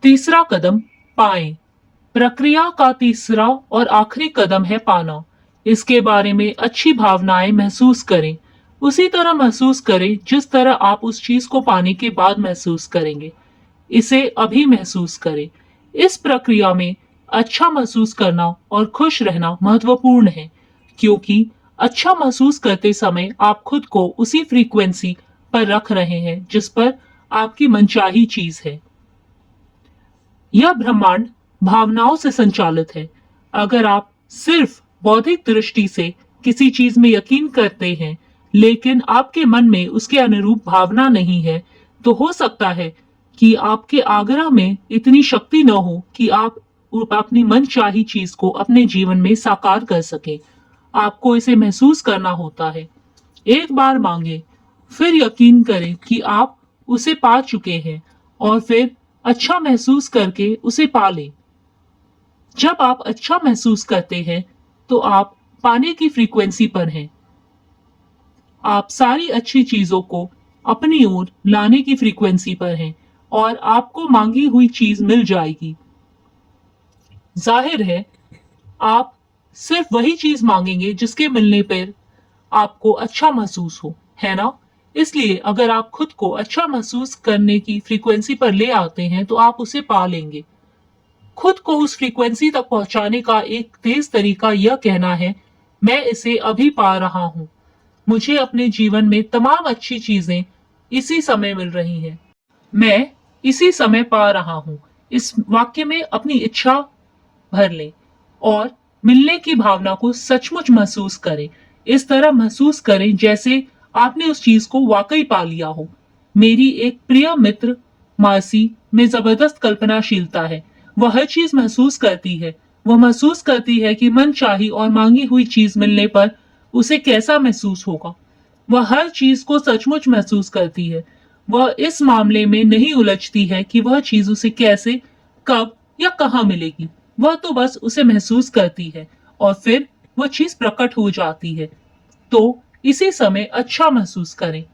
तीसरा कदम पाएं। प्रक्रिया का तीसरा और आखिरी कदम है पाना। इसके बारे में अच्छी भावनाएं महसूस करें। उसी तरह महसूस करें जिस तरह आप उस चीज को पाने के बाद महसूस करेंगे। इसे अभी महसूस करें। इस प्रक्रिया में अच्छा महसूस करना और खुश रहना महत्वपूर्ण है, क्योंकि अच्छा महसूस करते समय आप खुद को उसी फ्रीक्वेंसी पर रख रहे हैं जिस पर आपकी मनचाही चीज है। यह ब्रह्मांड भावनाओं से संचालित है। अगर आप सिर्फ बौद्धिक दृष्टि से किसी चीज में यकीन करते हैं, लेकिन आपके मन में उसके अनुरूप भावना नहीं है, तो हो सकता है कि आपके आग्रह में इतनी शक्ति न हो कि आप अपनी मनचाही चीज को अपने जीवन में साकार कर सकें। आपको इसे महसूस करना होता है। एक बार मांगे, फिर यकीन करें कि आप उसे पा चुके हैं, और फिर अच्छा महसूस करके उसे पा लें। जब आप अच्छा महसूस करते हैं, तो आप पाने की फ्रीक्वेंसी पर हैं। आप सारी अच्छी चीजों को अपनी ओर लाने की फ्रीक्वेंसी पर हैं, और आपको मांगी हुई चीज मिल जाएगी। जाहिर है, आप सिर्फ वही चीज मांगेंगे जिसके मिलने पर आपको अच्छा महसूस हो, है ना? इसलिए अगर आप खुद को अच्छा महसूस करने की फ्रीक्वेंसी पर ले आते हैं, तो आप उसे पा लेंगे। खुद को उस फ्रीक्वेंसी तक पहुंचाने का एक तेज तरीका यह कहना है, मैं इसे अभी पा रहा हूं। मुझे अपने जीवन में तमाम अच्छी चीजें इसी समय मिल रही हैं। मैं इसी समय पा रहा हूं। इस वाक्य में अपनी इच्छा भर लें और मिलने की भावना को सचमुच महसूस करें। इस तरह महसूस करें जैसे आपने उस चीज को वाकई पा लिया हो। मेरी एक प्रिय मित्र मासी में जबरदस्त कल्पनाशीलता है। वह हर चीज महसूस करती है। वह महसूस करती है कि मनचाही और मांगी हुई चीज मिलने पर उसे कैसा महसूस होगा। वह हर चीज को सचमुच महसूस करती है। वह इस मामले में नहीं उलझती है कि वह चीज उसे कैसे, कब या कहां मिलेगी। वह तो बस उसे महसूस करती है, और फिर वह चीज प्रकट हो जाती है। तो इसी समय अच्छा महसूस करें।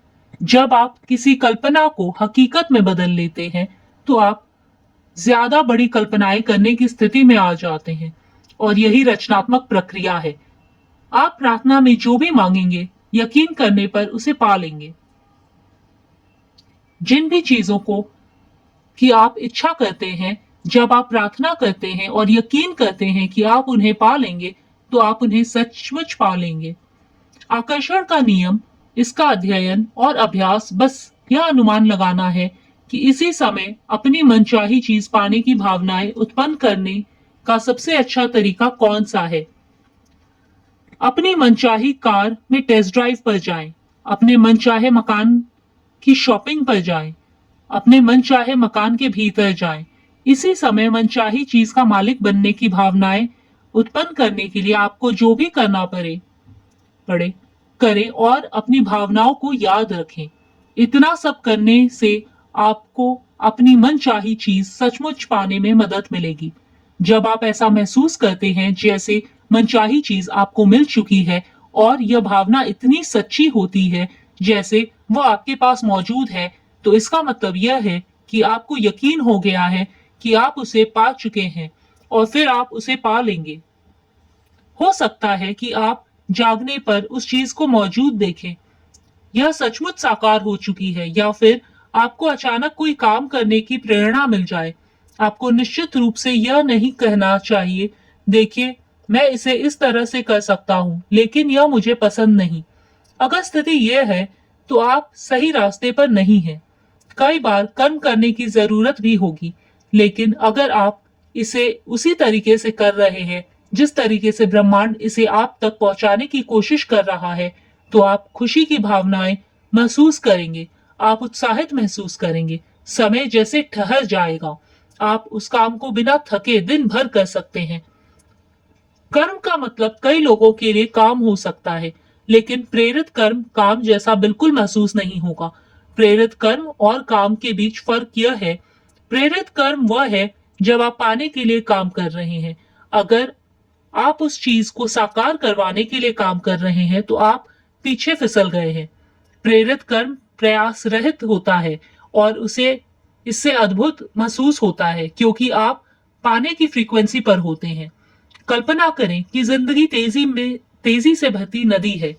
जब आप किसी कल्पना को हकीकत में बदल लेते हैं, तो आप ज्यादा बड़ी कल्पनाएं करने की स्थिति में आ जाते हैं, और यही रचनात्मक प्रक्रिया है। आप प्रार्थना में जो भी मांगेंगे, यकीन करने पर उसे पा लेंगे। जिन भी चीजों को कि आप इच्छा करते हैं, जब आप प्रार्थना करते हैं और यकीन करते हैं कि आप उन्हें पा लेंगे, तो आप उन्हें सचमुच पा लेंगे। आकर्षण का नियम, इसका अध्ययन और अभ्यास बस यह अनुमान लगाना है कि इसी समय अपनी मनचाही चीज पाने की भावनाएं उत्पन्न करने का सबसे अच्छा तरीका कौन सा है। अपनी मनचाही कार में टेस्ट ड्राइव पर जाएं। अपने मनचाहे मकान की शॉपिंग पर जाएं। अपने मनचाहे मकान के भीतर जाएं। इसी समय मनचाही चीज का मालिक बनने की भावनाएं उत्पन्न करने के लिए आपको जो भी करना पड़े करें, और अपनी भावनाओं को याद रखें। इतना सब करने से आपको अपनी मनचाही चीज सचमुच पाने में मदद मिलेगी। जब आप ऐसा महसूस करते हैं जैसे मनचाही चीज आपको मिल चुकी है, और यह भावना इतनी सच्ची होती है जैसे वह आपके पास मौजूद है, तो इसका मतलब यह है कि आपको यकीन हो गया है कि आप उसे पा चुके हैं, और फिर आप उसे पा लेंगे। हो सकता है कि आप जागने पर उस चीज को मौजूद देखें, यह सचमुच साकार हो चुकी है, या फिर आपको अचानक कोई काम करने की प्रेरणा मिल जाए। आपको निश्चित रूप से यह नहीं कहना चाहिए, देखिए मैं इसे इस तरह से कर सकता हूं, लेकिन यह मुझे पसंद नहीं। अगर स्थिति यह है, तो आप सही रास्ते पर नहीं हैं। कई बार कर्म करने की जरूरत भी होगी, लेकिन अगर आप इसे उसी तरीके से कर रहे हैं जिस तरीके से ब्रह्मांड इसे आप तक पहुंचाने की कोशिश कर रहा है, तो आप खुशी की भावनाएं महसूस करेंगे। आप उत्साहित महसूस करेंगे। समय जैसे ठहर जाएगा। आप उस काम को बिना थके दिन भर कर सकते हैं। कर्म का मतलब कई लोगों के लिए काम हो सकता है, लेकिन प्रेरित कर्म काम जैसा बिल्कुल महसूस नहीं होगा। प्रेरित कर्म और काम के बीच फर्क यह है, प्रेरित कर्म वह है जब आप पाने के लिए काम कर रहे हैं। अगर आप उस चीज को साकार करवाने के लिए काम कर रहे हैं, तो आप पीछे फिसल गए हैं। प्रेरित कर्म प्रयास रहित होता है, और उसे इससे अद्भुत महसूस होता है क्योंकि आप पाने की फ्रीक्वेंसी पर होते हैं। कल्पना करें कि जिंदगी तेजी से बहती नदी है।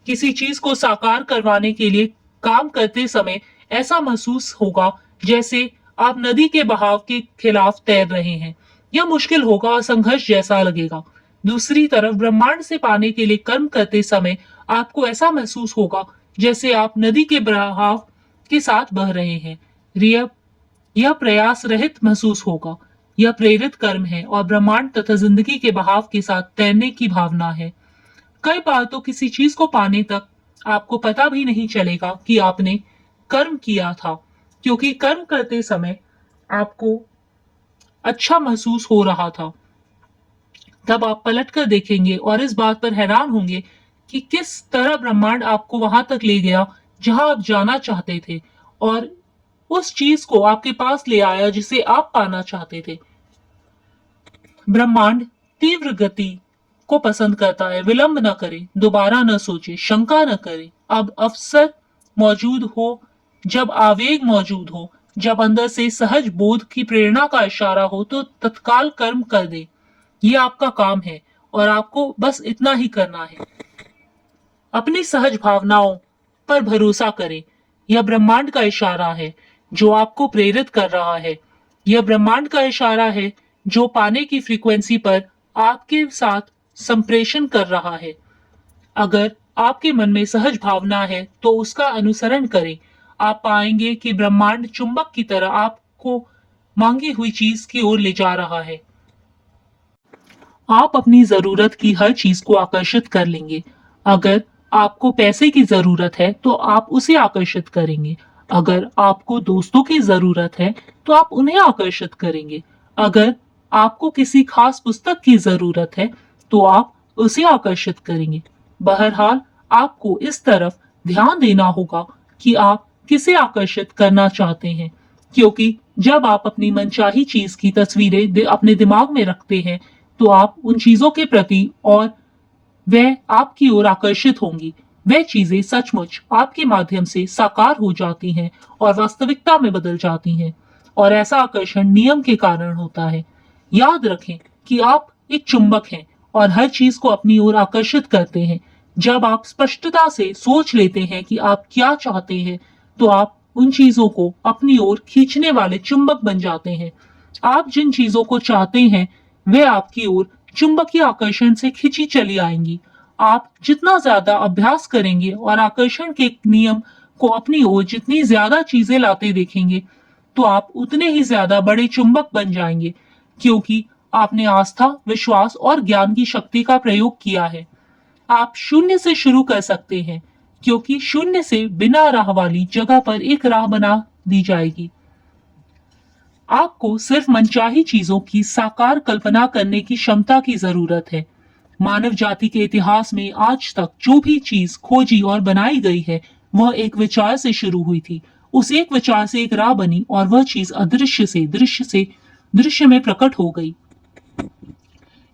किसी चीज को साकार करवाने के लिए काम करते समय ऐसा महसूस होगा जैसे आप नदी के बहाव के खिलाफ तैर रहे हैं। यह मुश्किल होगा और संघर्ष जैसा लगेगा। दूसरी तरफ ब्रह्मांड से पाने के लिए कर्म करते समय आपको ऐसा महसूस होगा जैसे आप नदी के बहाव के साथ बह रहे हैं। यह प्रयास रहित महसूस होगा। यह प्रेरित कर्म है और ब्रह्मांड तथा जिंदगी के बहाव के साथ तैरने की भावना है। कई बार तो किसी चीज को पाने तक आपको पता भी नहीं चलेगा कि आपने कर्म किया था, क्योंकि कर्म करते समय आपको अच्छा महसूस हो रहा था। तब आप पलटकर देखेंगे और इस बात पर हैरान होंगे कि किस तरह ब्रह्मांड आपको वहां तक ले गया जहां आप जाना चाहते थे और उस चीज को आपके पास ले आया जिसे आप पाना चाहते थे। ब्रह्मांड तीव्र गति को पसंद करता है। विलंब न करे, दोबारा न सोचे, शंका न करे। अब अवसर मौजूद हो, जब आवेग मौजूद हो, जब अंदर से सहज बोध की प्रेरणा का इशारा हो तो तत्काल कर्म कर दे। ये आपका काम है और आपको बस इतना ही करना है। अपनी सहज भावनाओं पर भरोसा करें। यह ब्रह्मांड का इशारा है जो आपको प्रेरित कर रहा है। यह ब्रह्मांड का इशारा है जो पाने की फ्रीक्वेंसी पर आपके साथ संप्रेषण कर रहा है। अगर आपके मन में सहज भावना है तो उसका अनुसरण करें। आप पाएंगे कि ब्रह्मांड चुंबक की तरह आपको मांगी हुई चीज की ओर ले जा रहा है। आप अपनी जरूरत की हर चीज को आकर्षित कर लेंगे। अगर आपको पैसे की जरूरत है तो आप उसे आकर्षित करेंगे। अगर आपको दोस्तों की जरूरत है तो आप उन्हें आकर्षित करेंगे। अगर आपको किसी खास पुस्तक की जरूरत है तो आप उसे आकर्षित करेंगे। बहरहाल आपको इस तरफ ध्यान देना होगा कि आप किसे आकर्षित करना चाहते हैं, क्योंकि जब आप अपनी मनचाही चीज की तस्वीरें अपने दिमाग में रखते हैं तो आप उन चीजों के प्रति और वह आपकी ओर आकर्षित होंगी। वह चीजें सचमुच आपके माध्यम से साकार हो जाती हैं और वास्तविकता में बदल जाती हैं, और ऐसा आकर्षण नियम के कारण होता है। याद रखें कि आप एक चुंबक हैं और हर चीज को अपनी ओर आकर्षित करते हैं। जब आप स्पष्टता से सोच लेते हैं कि आप क्या चाहते हैं तो आप उन चीजों को अपनी ओर खींचने वाले चुंबक बन जाते हैं। आप जिन चीजों को चाहते हैं वे आपकी ओर चुंबकीय आकर्षण से खींची चली आएंगी। आप जितना ज्यादा अभ्यास करेंगे और आकर्षण के नियम को अपनी ओर जितनी ज्यादा चीजें लाते देखेंगे तो आप उतने ही ज्यादा बड़े चुंबक बन जाएंगे, क्योंकि आपने आस्था, विश्वास और ज्ञान की शक्ति का प्रयोग किया है। आप शून्य से शुरू कर सकते हैं, क्योंकि शून्य से बिना राह वाली जगह पर एक राह बना दी जाएगी। आपको सिर्फ मनचाही चीजों की साकार कल्पना करने की क्षमता की जरूरत है। मानव जाति के इतिहास में आज तक जो भी चीज खोजी और बनाई गई है वह एक विचार से शुरू हुई थी। उस एक विचार से एक राह बनी और वह चीज अदृश्य से दृश्य में प्रकट हो गई।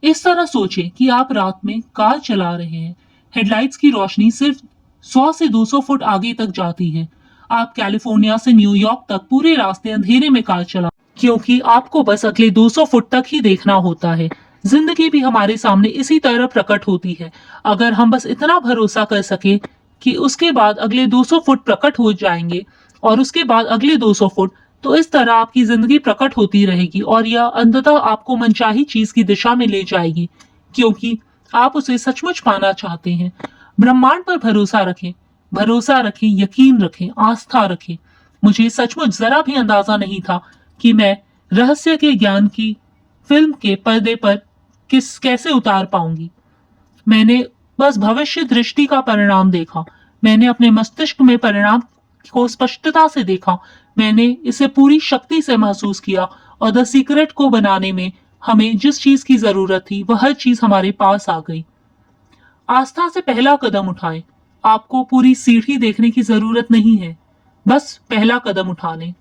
इस तरह सोचें कि आप रात में कार चला रहे हैं। हेडलाइट्स की रोशनी सिर्फ 100 से 200 फुट आगे तक जाती है। आप कैलिफोर्निया से न्यूयॉर्क तक पूरे रास्ते अंधेरे में कार चला, क्योंकि आपको बस अगले 200 फुट तक ही देखना होता है। जिंदगी भी हमारे सामने इसी तरह प्रकट होती है। अगर हम बस इतना भरोसा कर सके कि उसके बाद अगले 200 फुट प्रकट हो जाएंगे और उसके बाद अगले 200 फुट, तो इस तरह आपकी जिंदगी प्रकट होती रहेगी और यह अंततः आपको मनचाही चीज की दिशा में ले जाएगी, क्योंकि आप उसे सचमुच पाना चाहते हैं। ब्रह्मांड पर भरोसा रखें, यकीन रखें, आस्था रखें। मुझे सचमुच जरा भी अंदाजा नहीं था कि मैं रहस्य के ज्ञान की फिल्म के पर्दे पर कैसे उतार पाऊंगी। मैंने बस भविष्य दृष्टि का परिणाम देखा। मैंने अपने मस्तिष्क में परिणाम को स्पष्टता से देखा। मैंने इसे पूरी शक्ति से महसूस किया और द सीक्रेट को बनाने में हमें जिस चीज की जरूरत थी वह हर चीज हमारे पास आ गई। आस्था से पहला कदम उठाएं। आपको पूरी सीढ़ी देखने की जरूरत नहीं है, बस पहला कदम उठा लें।